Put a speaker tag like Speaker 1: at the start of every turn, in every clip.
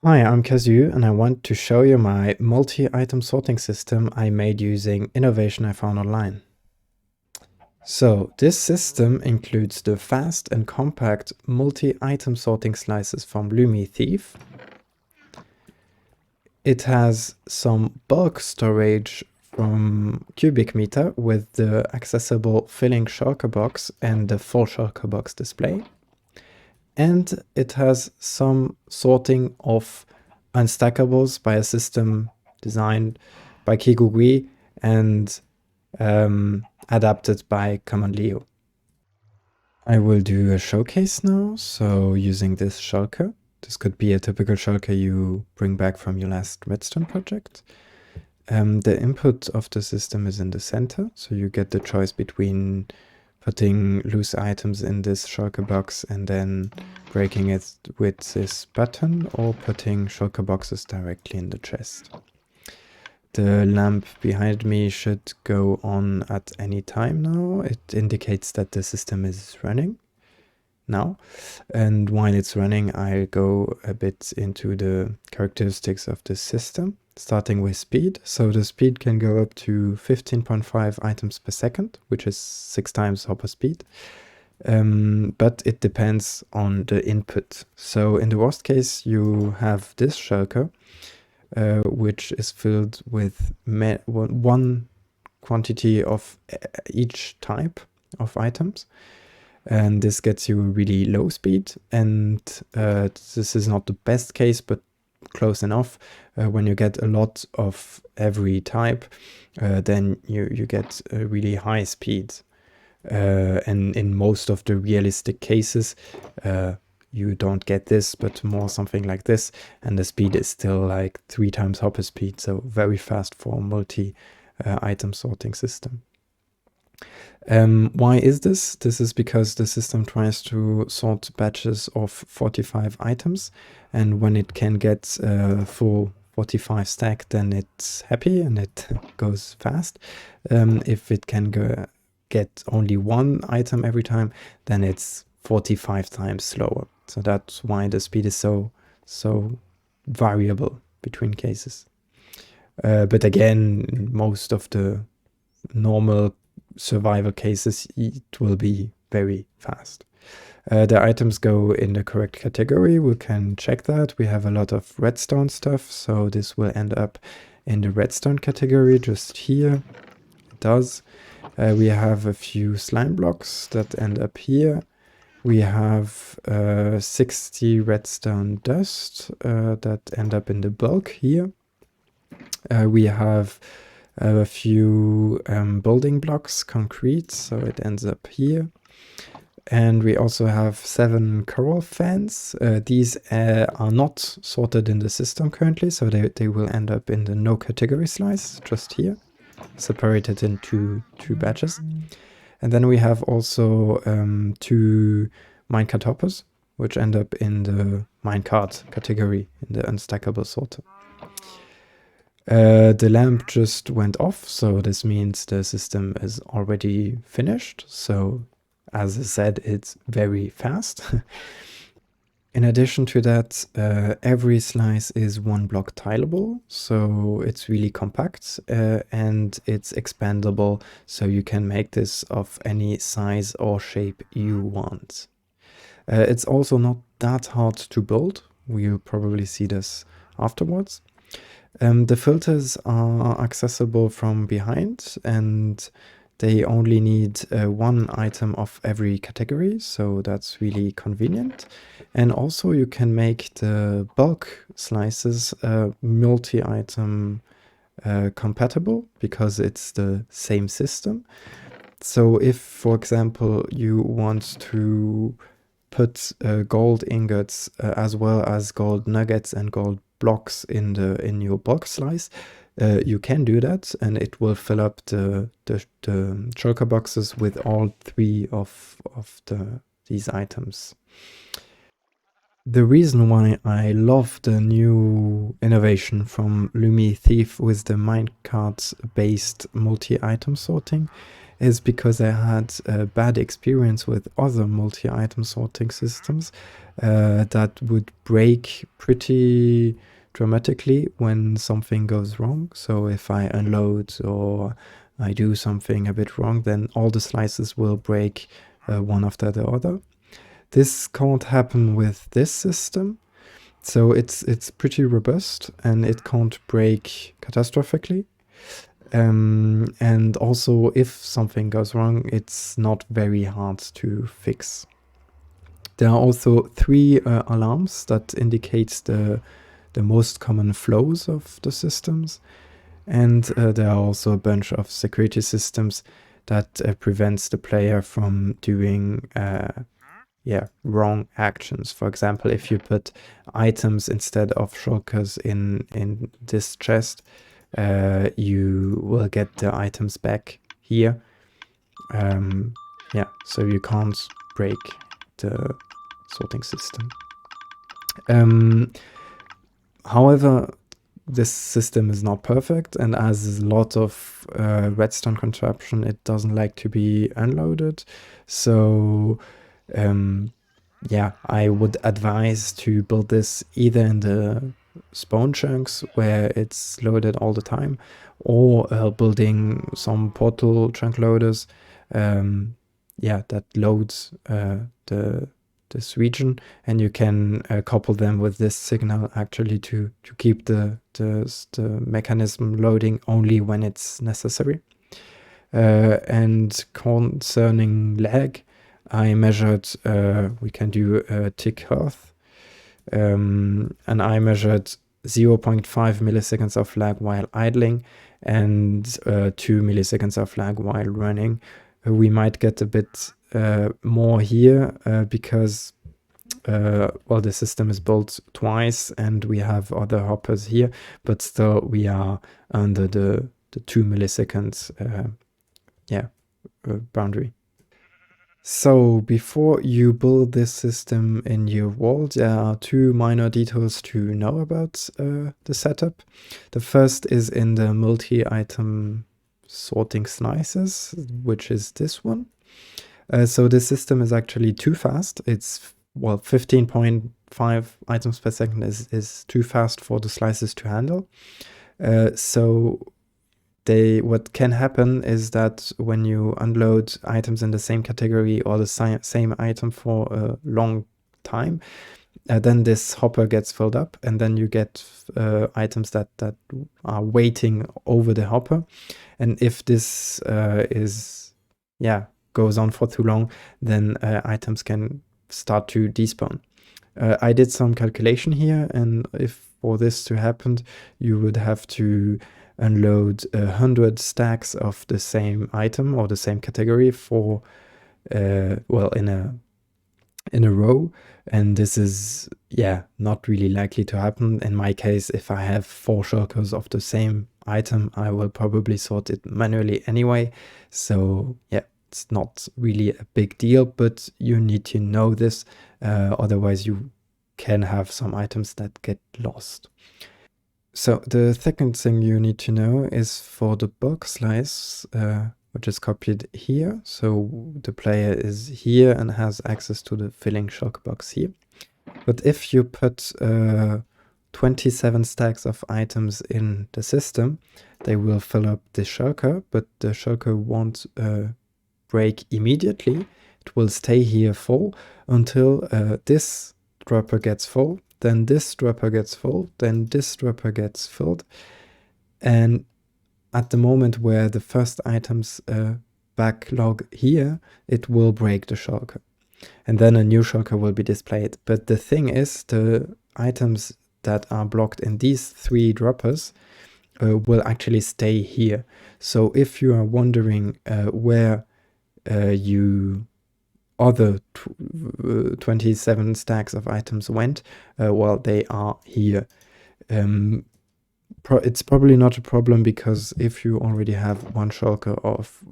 Speaker 1: Hi, I'm Kazu, and I want to show you my multi-item sorting system I made using innovation I found online. So this system includes the fast and compact multi-item sorting slices from Lummie Thief. It has some bulk storage from Cubic Meter with the accessible filling shulker box and the full shulker box display. And it has some sorting of unstackables by a system designed by KikuGui and adapted by Commandleo. I will do a showcase now, so using this shulker. This could be a typical shulker you bring back from your last redstone project. The input of the system is in the center, so you get the choice between putting loose items in this shulker box and then breaking it with this button, or putting shulker boxes directly in the chest. The lamp behind me should go on at any time now. It indicates that the system is running now. And while it's running, I'll go a bit into the characteristics of the system, starting with speed. So the speed can go up to 15.5 items per second, which is 6 times hopper speed. But it depends on the input. So in the worst case, you have this shulker, which is filled with one quantity of each type of items. And this gets you a really low speed. And this is not the best case, but close enough. When you get a lot of every type, then you get a really high speed. And in most of the realistic cases, you don't get this, but more something like this, and the speed is still like 3 times hopper speed, so very fast for a multi-item sorting system. Why is this? This is because the system tries to sort batches of 45 items, and when it can get full 45 stack, then it's happy and it goes fast. If it can get only one item every time, then it's 45 times slower. So that's why the speed is so variable between cases. But again, in most of the normal survival cases, it will be very fast. The items go in the correct category. We can check that. We have a lot of redstone stuff, so this will end up in the redstone category just here. It does. We have a few slime blocks that end up here. We have 60 redstone dust that end up in the bulk here. We have a few building blocks, concrete, so it ends up here. And we also have 7 coral fans. These are not sorted in the system currently, so they will end up in the no category slice just here, separated into 2 batches. And then we have also 2 minecart hoppers, which end up in the minecart category in the unstackable sorter. The lamp just went off, so this means the system is already finished. So as I said, it's very fast. In addition to that, every slice is 1 block tileable, so it's really compact and it's expandable, so you can make this of any size or shape you want. It's also not that hard to build. We'll probably see this afterwards. The filters are accessible from behind, and they only need 1 item of every category, so that's really convenient. And also you can make the bulk slices multi-item compatible, because it's the same system. So if, for example, you want to put gold ingots as well as gold nuggets and gold blocks in your bulk slice, you can do that, and it will fill up the shulker boxes with all 3 of these items. The reason why I love the new innovation from Lummie Thief with the minecart-based multi-item sorting is because I had a bad experience with other multi-item sorting systems that would break pretty dramatically when something goes wrong. So if I unload or I do something a bit wrong, then all the slices will break one after the other. This can't happen with this system. So it's pretty robust and it can't break catastrophically. And also, if something goes wrong, it's not very hard to fix. There are also 3 alarms that indicates the most common flows of the systems. And there are also a bunch of security systems that prevents the player from doing wrong actions. For example, if you put items instead of shulkers in this chest, you will get the items back here. So you can't break the sorting system. However, this system is not perfect, and as a lot of redstone contraption, it doesn't like to be unloaded. So I would advise to build this either in the spawn chunks where it's loaded all the time, or building some portal chunk loaders that loads this region, and you can couple them with this signal actually to keep the mechanism loading only when it's necessary. And concerning lag, I measured, we can do a tick hearth, and I measured 0.5 milliseconds of lag while idling and 2 milliseconds of lag while running. We might get a bit more here because the system is built twice and we have other hoppers here, but still we are under the 2 milliseconds boundary. So before you build this system in your world, there are 2 minor details to know about the setup. The first is in the multi-item sorting slices, which is this one. So the system is actually too fast. It's 15.5 items per second is too fast for the slices to handle. What can happen is that when you unload items in the same category or the same item for a long time, then this hopper gets filled up, and then you get items that are waiting over the hopper. And if this goes on for too long, then items can start to despawn. I did some calculation here, and if for this to happen, you would have to unload 100 stacks of the same item or the same category for in a row, and this is not really likely to happen. In my case, if I have 4 shulkers of the same item, I will probably sort it manually anyway. So it's not really a big deal, but you need to know this, otherwise you can have some items that get lost. So the second thing you need to know is for the box slice, which is copied here. So the player is here and has access to the filling shulker box here. But if you put 27 stacks of items in the system, they will fill up the shulker, but the shulker won't break immediately. It will stay here full until this dropper gets full, then this dropper gets full, then this dropper gets filled. And at the moment where the first items backlog here, it will break the shulker. And then a new shulker will be displayed. But the thing is, the items that are blocked in these 3 droppers will actually stay here. So if you are wondering where you other 27 stacks of items went, they are here. It's probably not a problem, because if you already have 1 shulker of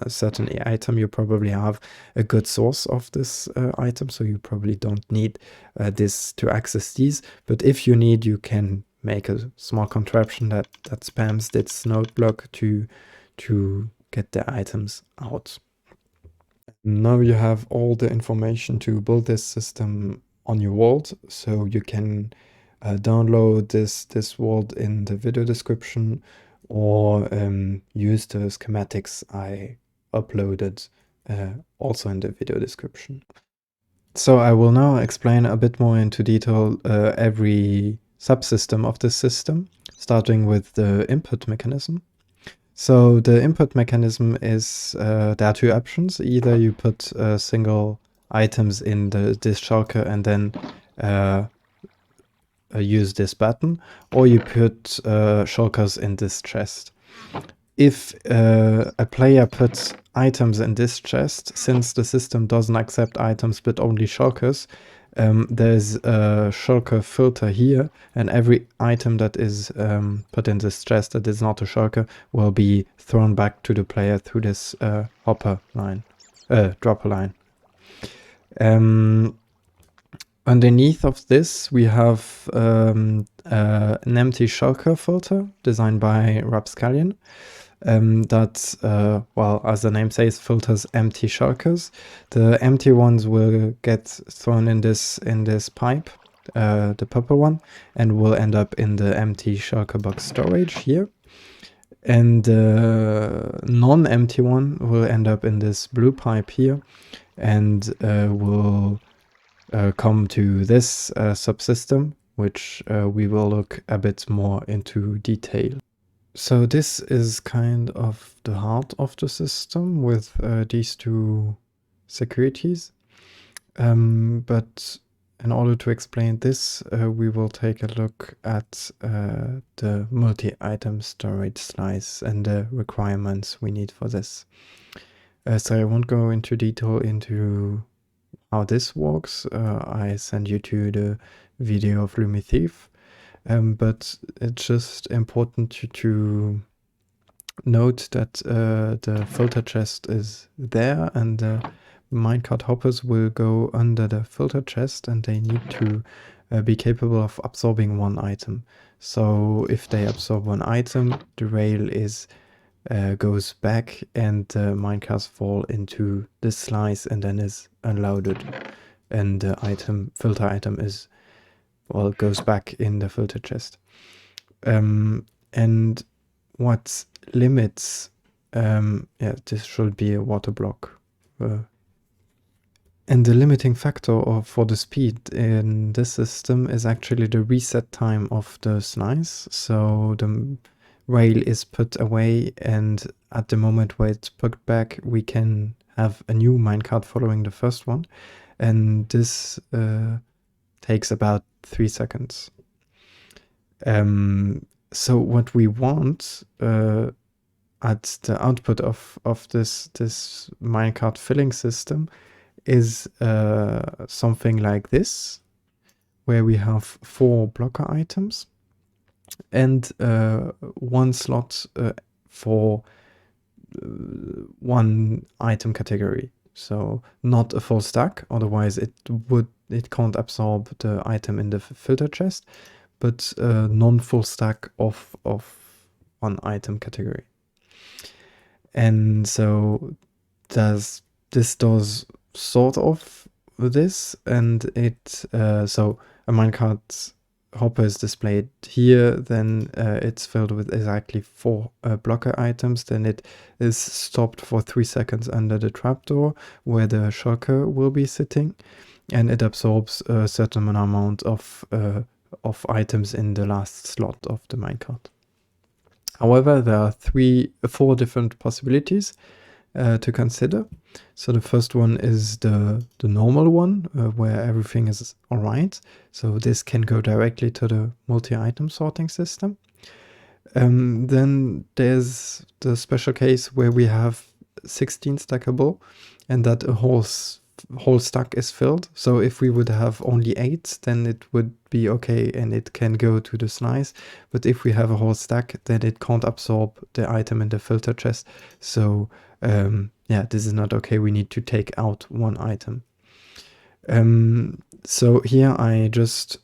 Speaker 1: a certain item, you probably have a good source of this item, so you probably don't need this to access these. But if you need, you can make a small contraption that spams this node block to get the items out. Now you have all the information to build this system on your vault, so you can download this vault in the video description, or use the schematics I uploaded also in the video description. So I will now explain a bit more into detail every subsystem of this system, starting with the input mechanism. So the input mechanism is, there are two options. Either you put single items in this shulker and then use this button, or you put shulkers in this chest. If a player puts items in this chest, since the system doesn't accept items but only shulkers, there's a shulker filter here, and every item that is put in this chest that is not a shulker will be thrown back to the player through this dropper line. Underneath of this, we have an empty shulker filter designed by Rapscallion. That, well, as the name says, filters empty shulkers. The empty ones will get thrown in this pipe, the purple one, and will end up in the empty shulker box storage here. And the non-empty one will end up in this blue pipe here, and will come to this subsystem, which we will look a bit more into detail. So this is kind of the heart of the system with these two securities. But in order to explain this, we will take a look at the multi-item storage slice and the requirements we need for this. So I won't go into detail into how this works. I send you to the video of Lummie Thief. But it's just important to note that the filter chest is there, and the minecart hoppers will go under the filter chest, and they need to be capable of absorbing one item. So if they absorb one item, the rail goes back, and the minecarts fall into this slice and then is unloaded, and the filter item is, well, goes back in the filter chest. And what limits, this should be a water block. And the limiting factor for the speed in this system is actually the reset time of the slice. So the rail is put away, and at the moment where it's put back, we can have a new minecart following the first one. And this takes about 3 seconds. So what we want at the output of this minecart filling system is something like this, where we have 4 blocker items and 1 slot for 1 item category. So not a full stack, otherwise it can't absorb the item in the filter chest, but non-full stack of 1 item category. And so this does sort of this, and it so a minecart hopper is displayed here, then it's filled with exactly 4 blocker items, then it is stopped for 3 seconds under the trapdoor where the shulker will be sitting, and it absorbs a certain amount of items in the last slot of the minecart. However, there are 4 different possibilities to consider. So the first one is the normal one, where everything is alright. So this can go directly to the multi-item sorting system. Then there's the special case where we have 16 stackable, and that a whole stack is filled. So if we would have only 8, then it would be okay and it can go to the slice. But if we have a whole stack, then it can't absorb the item in the filter chest. So yeah, this is not okay. We need to take out 1 item. So here I just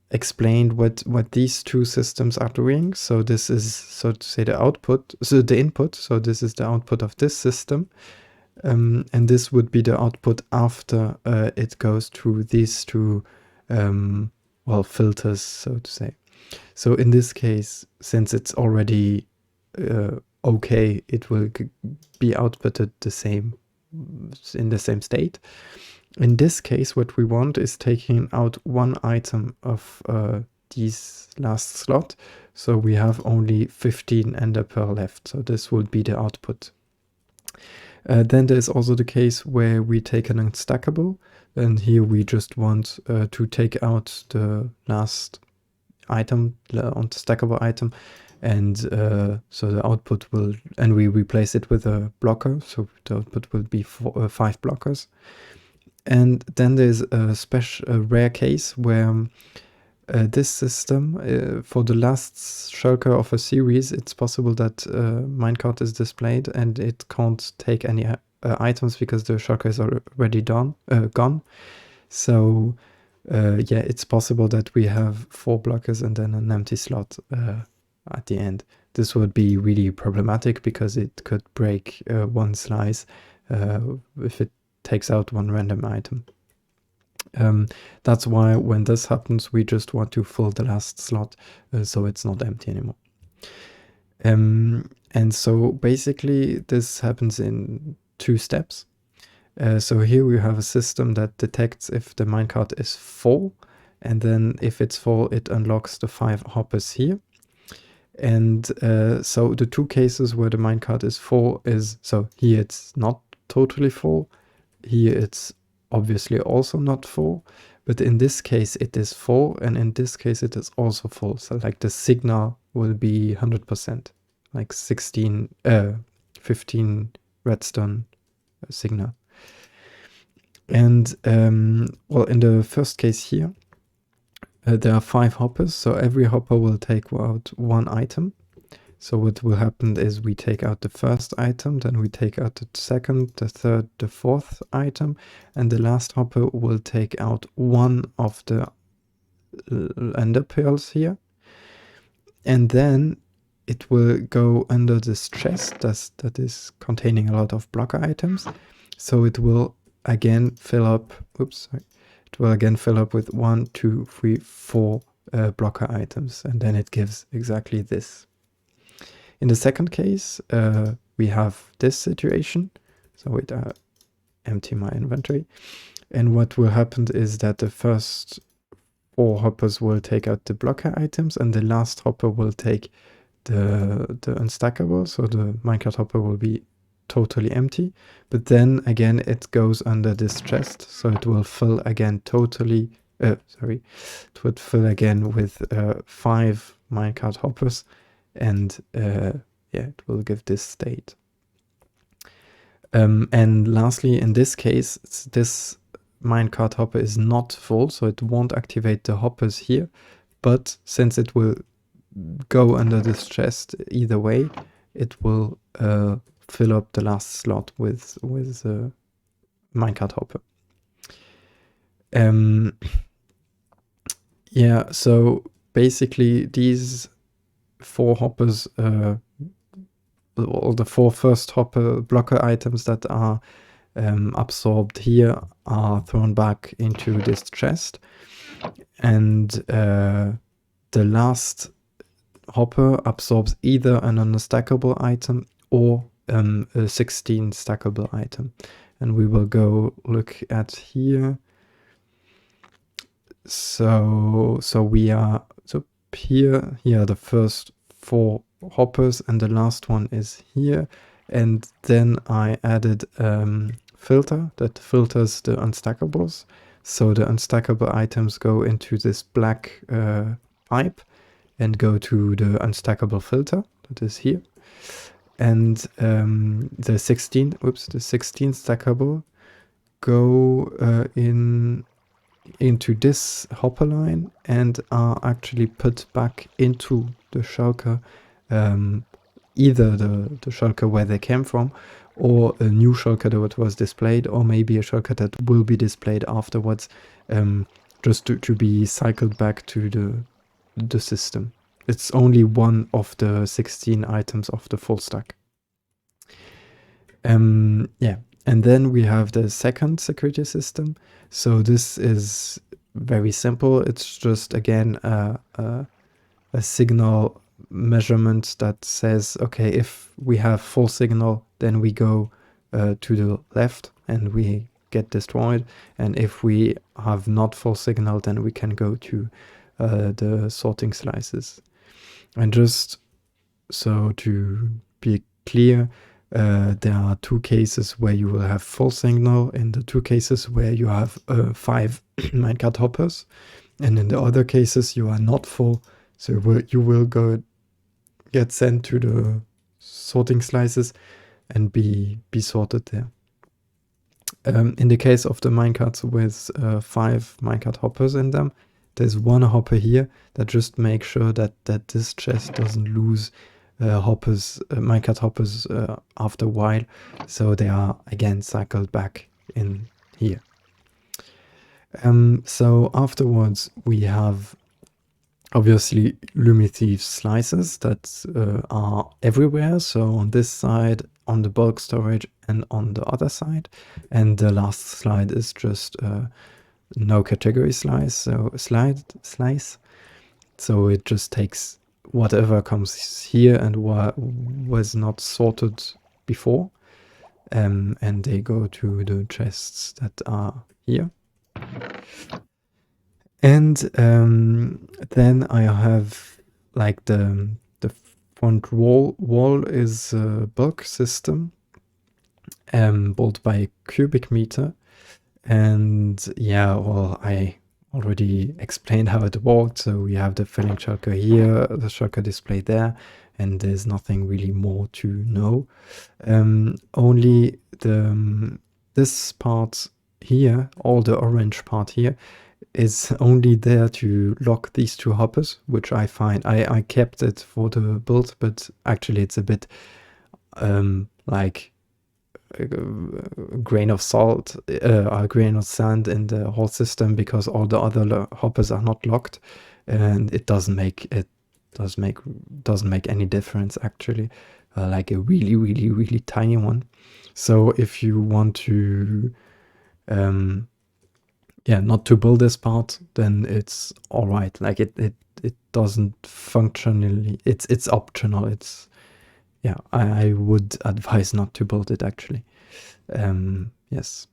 Speaker 1: explained what these 2 systems are doing. So this is, so to say, the output, so the input. So this is the output of this system. And this would be the output after it goes through these two well, filters, so to say. So in this case, since it's already okay, it will be outputted the same in the same state. In this case, what we want is taking out one item of these last slot. So we have only 15 ender pearl left. So this would be the output. Then there's also the case where we take an unstackable, and here we just want to take out the last item, the unstackable item, and so the output will, and we replace it with a blocker, so the output will be 5 blockers. And then there's a rare case where this system, for the last shulker of a series, it's possible that minecart is displayed and it can't take any items because the shulker is already gone. So yeah, it's possible that we have 4 blockers and then an empty slot at the end. This would be really problematic because it could break one slice if it takes out one random item. That's why when this happens, we just want to fill the last slot so it's not empty anymore. And so basically this happens in 2 steps. So here we have a system that detects if the minecart is full, and then if it's full, it unlocks the 5 hoppers here. And so the 2 cases where the minecart is full is, so here it's not totally full, here it's obviously also not full, but in this case it is full, and in this case it is also full. So like the signal will be 100%, like 15 redstone signal. And well, in the first case here, there are 5 hoppers, so every hopper will take out 1 item. So what will happen is we take out the first item, then we take out the second, the third, the fourth item, and the last hopper will take out 1 of the ender pearls here. And then it will go under this chest that is containing a lot of blocker items. So it will again fill up, oops, sorry. It will again fill up with 1, 2, 3, 4 blocker items, and then it gives exactly this. In the second case, we have this situation. So wait, empty my inventory. And what will happen is that the first 4 hoppers will take out the blocker items, and the last hopper will take the unstackable. So the minecart hopper will be totally empty. But then again, it goes under this chest. So it will fill again totally, sorry, it would fill again with 5 minecart hoppers. And yeah, it will give this state. And lastly, in this case, this minecart hopper is not full, so it won't activate the hoppers here. But since it will go under this chest either way, it will fill up the last slot with minecart hopper. Yeah, so basically these 4 hoppers, all the 4 first hopper blocker items that are absorbed here are thrown back into this chest, and the last hopper absorbs either an unstackable item or a 16 stackable item, and we will go look at here. So we are here are the first 4 hoppers, and the last one is here. And then I added filter that filters the unstackables. So the unstackable items go into this black pipe and go to the unstackable filter that is here. And the 16 stackable go into this hopper line and are actually put back into the shulker, either the shulker where they came from, or a new shulker that was displayed, or maybe a shulker that will be displayed afterwards, just to be cycled back to the system. It's only one of the 16 items of the full stack. Yeah, And then we have the second security system. So this is very simple. It's just, again, a signal measurement that says, okay, if we have full signal, then we go to the left and we get destroyed. And if we have not full signal, then we can go to the sorting slices. And just so to be clear, there are 2 cases where you will have full signal, in the 2 cases where you have 5 minecart hoppers, and in the other cases you are not full, so you will get sent to the sorting slices and be sorted there. In the case of the minecarts with 5 minecart hoppers in them, there's 1 hopper here that just makes sure that this chest doesn't lose minecart hoppers after a while, so they are again cycled back in here. So afterwards we have obviously Lummie Thief slices that are everywhere, so on this side, on the bulk storage, and on the other side. And the last slide is just no category slice, so it just takes whatever comes here and was not sorted before, and they go to the chests that are here. And then I have like the front wall is a bulk system built by cubic meter. And yeah, well, I already explained how it worked. So we have the filling shulker here, the shulker display there, and there's nothing really more to know. Only this part here, all the orange part here, is only there to lock these 2 hoppers, which I find, I kept it for the build, but actually it's a bit like a grain of salt, a grain of sand in the whole system, because all the other hoppers are not locked, and it doesn't make any difference actually, like a really tiny one. So if you want to not to build this part, then it's all right. Like it doesn't functionally, it's optional. It's, yeah, I would advise not to build it actually. Yes.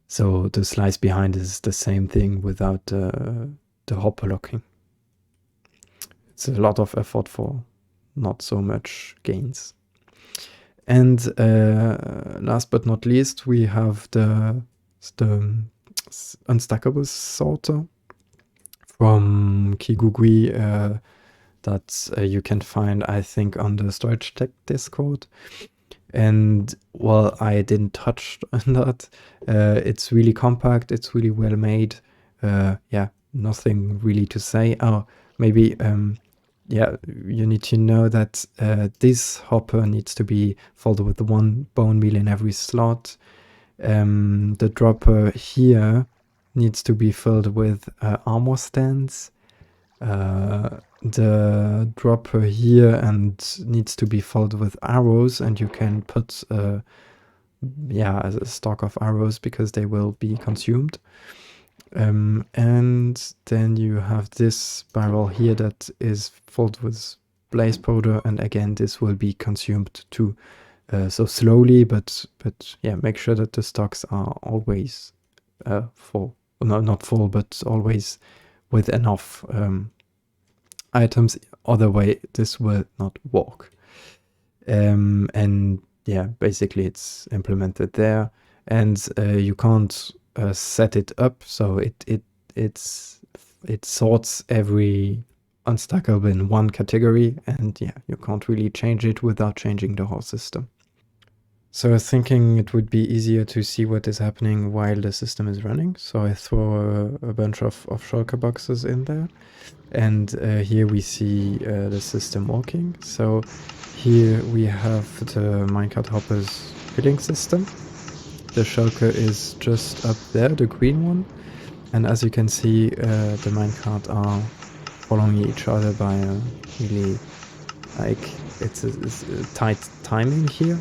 Speaker 1: So the slice behind is the same thing without the hopper locking. It's a lot of effort for not so much gains. And last but not least, we have the Unstackable sorter from KikuGui that you can find, I think, on the Storage Tech Discord. And well, I didn't touch on that. It's really compact, it's really well made. Yeah, nothing really to say. Oh, maybe yeah, you need to know that this hopper needs to be filled with 1 bone meal in every slot. The dropper here needs to be filled with armor stands. The dropper here and needs to be filled with arrows, and you can put a stock of arrows because they will be consumed. And then you have this barrel here that is filled with blaze powder, and again this will be consumed too. So slowly, but yeah, make sure that the stocks are always full. No, not full, but always with enough items. Other way, this will not work. And yeah, basically it's implemented there, and you can't set it up, so it sorts every unstackable in 1 category, and yeah, you can't really change it without changing the whole system. So I was thinking it would be easier to see what is happening while the system is running. So I throw a bunch of shulker boxes in there. And here we see the system working. So here we have the minecart hoppers filling system. The shulker is just up there, the green one. And as you can see, the minecart are following each other by a really, like, it's a tight timing here.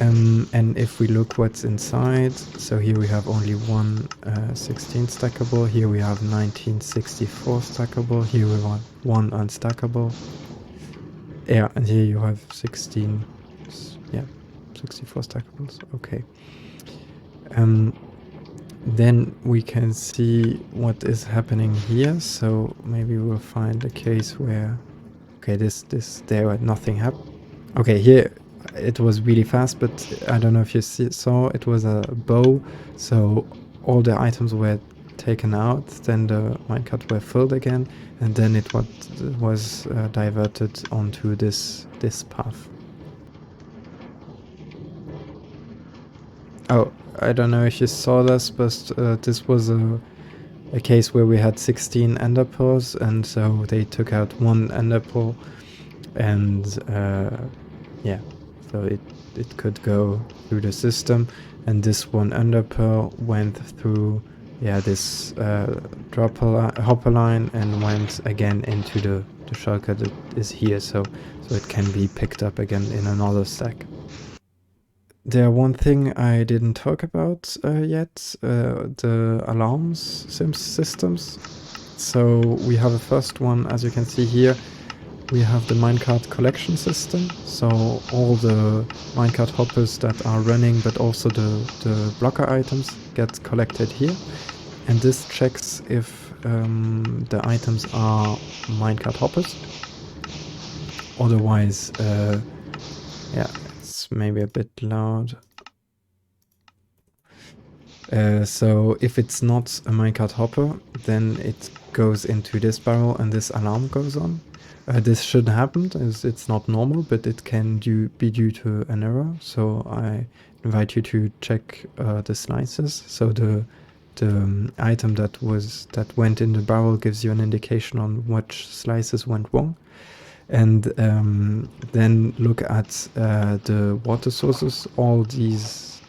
Speaker 1: And if we look what's inside, so here we have only one 16 stackable, here we have 1964 stackable, here we have one unstackable. Yeah, and here you have 16, yeah, 64 stackables, okay. Then we can see what is happening here, so maybe we'll find a case where, okay, there nothing happened. Okay, here it was really fast, but I don't know if you saw, it was a bow, so all the items were taken out, then the minecart were filled again, and then it was diverted onto this path. Oh, I don't know if you saw this, but this was a case where we had 16 ender pearls, and so they took out one ender pearl, and yeah, so it could go through the system, and this one ender pearl went through, yeah, this hopper line and went again into the shulker that is here, so it can be picked up again in another stack. There one thing I didn't talk about yet, the alarms systems. So we have a first one, as you can see here, we have the minecart collection system. So all the minecart hoppers that are running, but also the blocker items get collected here. And this checks if the items are minecart hoppers. Otherwise, yeah, it's maybe a bit loud. So if it's not a minecart hopper, then it goes into this barrel and this alarm goes on. This shouldn't happen, as it's not normal, but it can be due to an error. So I invite you to check the slices. So the item that went in the barrel gives you an indication on which slices went wrong. And then look at the water sources. All the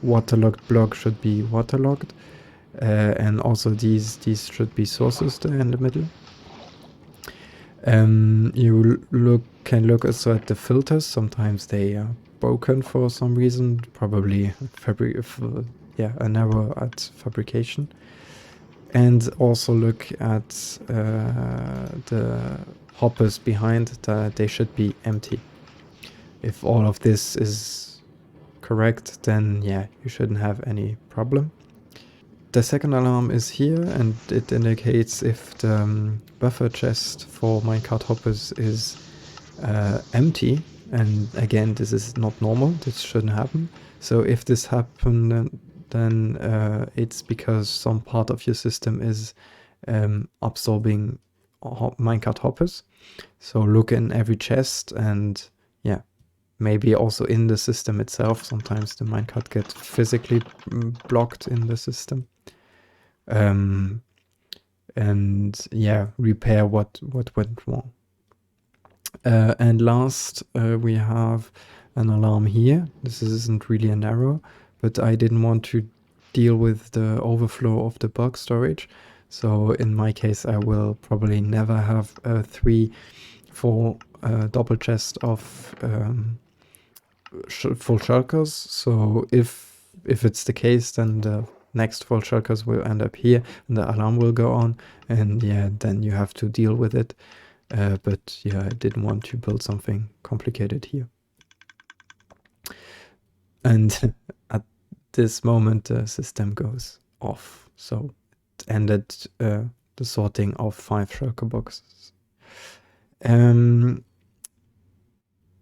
Speaker 1: waterlogged blocks should be waterlogged, and also these should be sources there in the middle. You can look also at the filters. Sometimes they are broken for some reason, probably an error at fabrication. And also look at the hoppers behind, that they should be empty. If all of this is correct, then yeah, you shouldn't have any problem. The second alarm is here, and it indicates if the buffer chest for minecart hoppers is empty. And again, this is not normal, this shouldn't happen. So if this happened, then it's because some part of your system is absorbing minecart hoppers. So look in every chest, and yeah, maybe also in the system itself. Sometimes the minecart gets physically blocked in the system. And yeah, repair what went wrong. And last, we have an alarm here. This isn't really an error, but I didn't want to deal with the overflow of the bulk storage. So in my case, I will probably never have 3 full double chest of full shulkers. So if it's the case, then the next full shulkers will end up here and the alarm will go on, and yeah, then you have to deal with it. But yeah, I didn't want to build something complicated here. And at this moment, the system goes off. So it ended the sorting of 5 shulker boxes.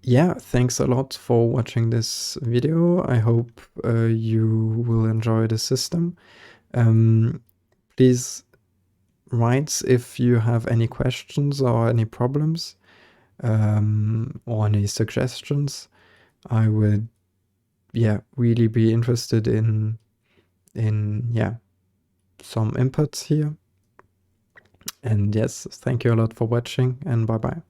Speaker 1: Yeah, thanks a lot for watching this video. I hope you will enjoy the system. Please write if you have any questions or any problems, or any suggestions. I would, yeah, really be interested in some inputs here. And yes, thank you a lot for watching, and bye bye.